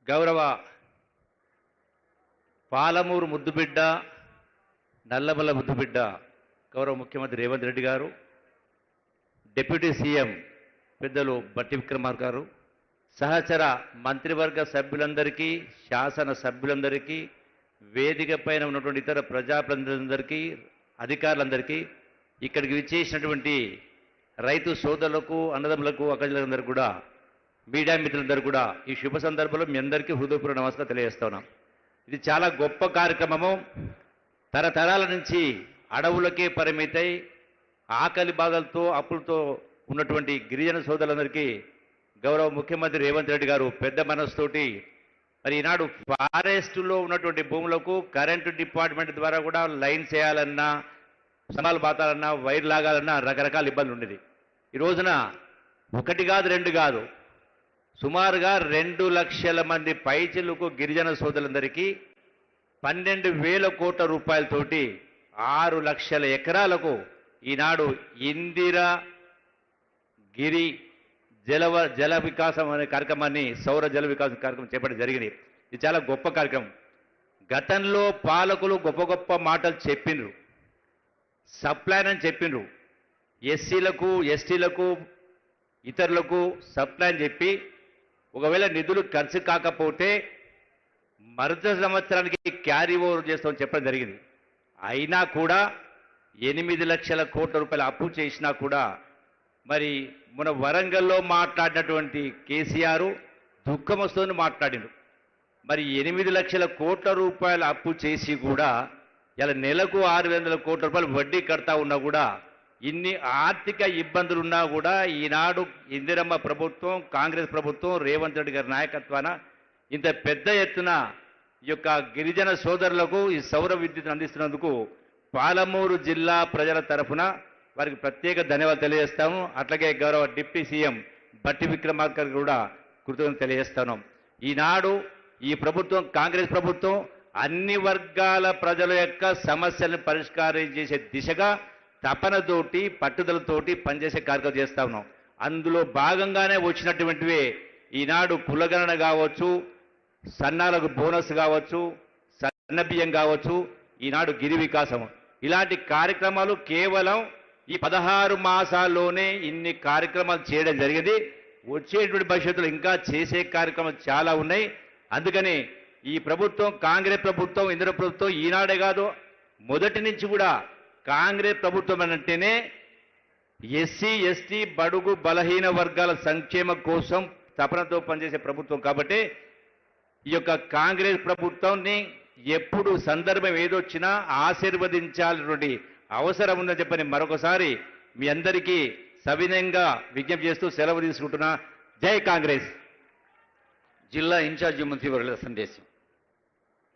గౌరవ పాలమూరు ముద్దుబిడ్డ, నల్లమల్ల ముద్దుబిడ్డ గౌరవ ముఖ్యమంత్రి రేవంత్ రెడ్డి గారు, డిప్యూటీ సీఎం పెద్దలు బట్టి విక్రమార్క గారు, సహచర మంత్రివర్గ సభ్యులందరికీ, శాసన సభ్యులందరికీ, వేదిక పైన ఉన్నటువంటి ఇతర ప్రజాప్రతినిధులందరికీ, అధికారులందరికీ, ఇక్కడికి విచ్చేసినటువంటి రైతు సోదరులకు, అన్నదమ్ములకు, అక్కజలందరికీ కూడా, మీడియా మిత్రులందరూ కూడా ఈ శుభ సందర్భంలో మీ అందరికీ హృదయపూర్వక నమస్కారం తెలియజేస్తా ఉన్నాం. ఇది చాలా గొప్ప కార్యక్రమము. తరతరాల నుంచి అడవులకే పరిమితై ఆకలి బాధలతో, అప్పులతో ఉన్నటువంటి గిరిజన సోదరులందరికీ గౌరవ ముఖ్యమంత్రి రేవంత్ రెడ్డి గారు పెద్ద మనసుతోటి మరి ఈనాడు ఫారెస్టులో ఉన్నటువంటి భూములకు కరెంటు డిపార్ట్మెంట్ ద్వారా కూడా లైన్ చేయాలన్నా, సమాలు బాతాలన్నా, వైర్ లాగాలన్నా రకరకాల ఇబ్బందులు ఉండేది. ఈ రోజున ఒకటి కాదు, రెండు కాదు, సుమారుగా 2 లక్షల మంది పైచిలుకు గిరిజన సోదరులందరికీ 12,000 కోట్ల రూపాయలతోటి 6 లక్షల ఎకరాలకు ఈనాడు ఇందిరా గిరి జల వికాసం అనే కార్యక్రమాన్ని, సౌర జల వికాసం కార్యక్రమం చేపట్టడం జరిగింది. ఇది చాలా గొప్ప కార్యక్రమం. గతంలో పాలకులు గొప్ప గొప్ప మాటలు చెప్పిండ్రు, సప్లైన్ అని చెప్పిండ్రు, ఎస్సీలకు, ఎస్టీలకు, ఇతరులకు సప్లైన్ చెప్పి ఒకవేళ నిధులు ఖర్చు కాకపోతే మరుసటి సంవత్సరానికి క్యారీ ఓవర్ చేస్తామని చెప్పడం జరిగింది. అయినా కూడా 8 లక్షల కోట్ల రూపాయల అప్పు చేసినా కూడా మరి మన వరంగల్లో మాట్లాడినటువంటి కేసీఆర్ దుఃఖం వస్తుందని మాట్లాడిండు. మరి 8 లక్షల కోట్ల రూపాయల అప్పు చేసి కూడా ఇలా నెలకు 600 కోట్ల రూపాయలు వడ్డీ కడతా ఉన్నా కూడా, ఇన్ని ఆర్థిక ఇబ్బందులున్నా కూడా ఈనాడు ఇందిరమ్మ ప్రభుత్వం, కాంగ్రెస్ ప్రభుత్వం, రేవంత్ రెడ్డి గారి నాయకత్వాన ఇంత పెద్ద ఎత్తున ఈ యొక్క గిరిజన సోదరులకు ఈ సౌర విద్యుత్తును అందిస్తున్నందుకు పాలమూరు జిల్లా ప్రజల తరఫున వారికి ప్రత్యేక ధన్యవాదాలు తెలియజేస్తాము. అట్లాగే గౌరవ డిప్యూటీ సీఎం బట్టి విక్రమార్క కూడా కృతజ్ఞతలు తెలియజేస్తాను. ఈనాడు ఈ ప్రభుత్వం, కాంగ్రెస్ ప్రభుత్వం, అన్ని వర్గాల ప్రజల యొక్క సమస్యలను పరిష్కారం చేసే దిశగా తపనతోటి, పట్టుదలతోటి పనిచేసే కార్యక్రమం చేస్తా ఉన్నాం. అందులో భాగంగానే వచ్చినటువంటివే ఈనాడు కులగణన కావచ్చు, సన్నాలకు బోనస్ కావచ్చు, సన్నబియ్యం కావచ్చు, ఈనాడు గిరి వికాసం, ఇలాంటి కార్యక్రమాలు కేవలం ఈ 16 మాసాల్లోనే ఇన్ని కార్యక్రమాలు చేయడం జరిగింది. వచ్చేటువంటి భవిష్యత్తులో ఇంకా చేసే కార్యక్రమాలు చాలా ఉన్నాయి. అందుకని ఈ ప్రభుత్వం, కాంగ్రెస్ ప్రభుత్వం, ఇందిరా ప్రభుత్వం ఈనాడే కాదు, మొదటి నుంచి కూడా కాంగ్రెస్ ప్రభుత్వం అంటేనే ఎస్సీ, ఎస్టీ, బడుగు, బలహీన వర్గాల సంక్షేమం కోసం తపనతో పనిచేసే ప్రభుత్వం. కాబట్టి ఈ యొక్క కాంగ్రెస్ ప్రభుత్వాన్ని ఎప్పుడు సందర్భం ఏదొచ్చినా ఆశీర్వదించాల్సినటువంటి అవసరం ఉందని చెప్పని మరొకసారి మీ అందరికీ సవినయంగా విజ్ఞప్తి చేస్తూ సెలవు తీసుకుంటున్నా. జై కాంగ్రెస్. జిల్లా ఇన్ఛార్జి మంత్రివర్యుల సందేశం.